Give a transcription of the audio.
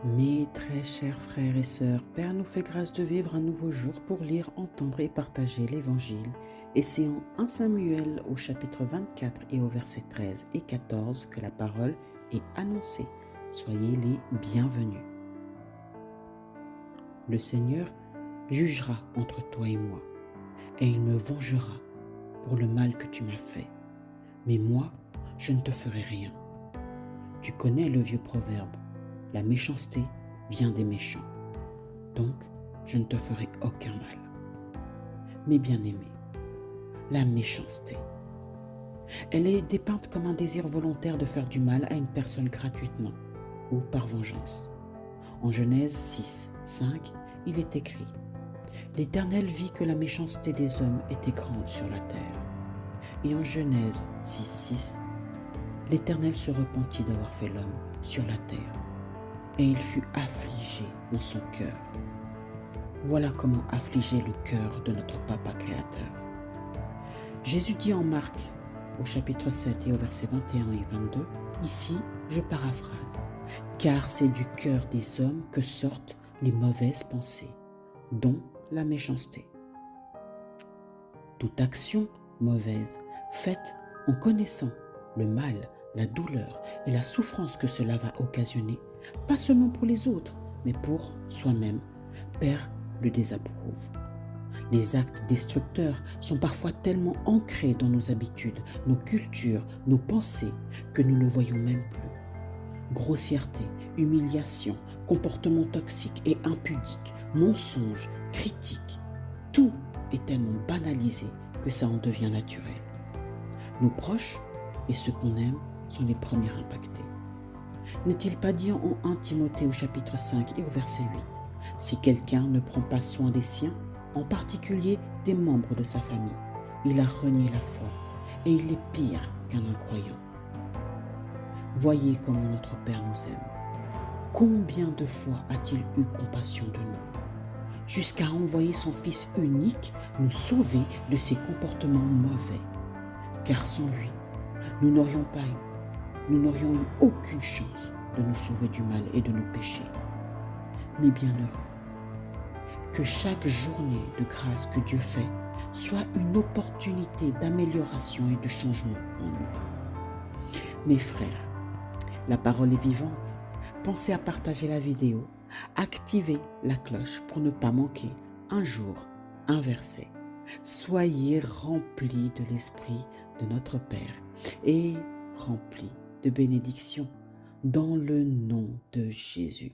Mes très chers frères et sœurs, Père nous fait grâce de vivre un nouveau jour pour lire, entendre et partager l'Évangile. Et c'est en 1 Samuel au chapitre 24 et au verset 13 et 14 que la parole est annoncée. Soyez les bienvenus. Le Seigneur jugera entre toi et moi, et il me vengera pour le mal que tu m'as fait. Mais moi, je ne te ferai rien. Tu connais le vieux proverbe. La méchanceté vient des méchants. Donc, je ne te ferai aucun mal. Mes bien-aimés, la méchanceté. Elle est dépeinte comme un désir volontaire de faire du mal à une personne gratuitement ou par vengeance. En Genèse 6, 5, il est écrit « L'Éternel vit que la méchanceté des hommes était grande sur la terre. » Et en Genèse 6, 6, « L'Éternel se repentit d'avoir fait l'homme sur la terre. Et il fut affligé en son cœur. » Voilà comment affliger le cœur de notre Papa Créateur. Jésus dit en Marc, au chapitre 7 et au verset 21 et 22, ici, je paraphrase, « Car c'est du cœur des hommes que sortent les mauvaises pensées, dont la méchanceté. » Toute action mauvaise, faite en connaissant le mal, la douleur et la souffrance que cela va occasionner, pas seulement pour les autres, mais pour soi-même, perd le désapprouve. Les actes destructeurs sont parfois tellement ancrés dans nos habitudes, nos cultures, nos pensées, que nous ne le voyons même plus. Grossièreté, humiliation, comportement toxique et impudique, mensonges, critiques, tout est tellement banalisé que ça en devient naturel. Nos proches et ceux qu'on aime sont les premiers impactés. N'est-il pas dit en 1 Timothée au chapitre 5 et au verset 8 « Si quelqu'un ne prend pas soin des siens, en particulier des membres de sa famille, il a renié la foi et il est pire qu'un incroyant. » Voyez comment notre Père nous aime. Combien de fois a-t-il eu compassion de nous, jusqu'à envoyer son Fils unique nous sauver de ses comportements mauvais, car sans lui, nous n'aurions eu aucune chance de nous sauver du mal et de nos péchés. Mais bienheureux, que chaque journée de grâce que Dieu fait soit une opportunité d'amélioration et de changement en nous. Mes frères, la parole est vivante. Pensez à partager la vidéo, activez la cloche pour ne pas manquer un jour un verset. Soyez remplis de l'Esprit de notre Père et remplis de bénédictions dans le nom de Jésus.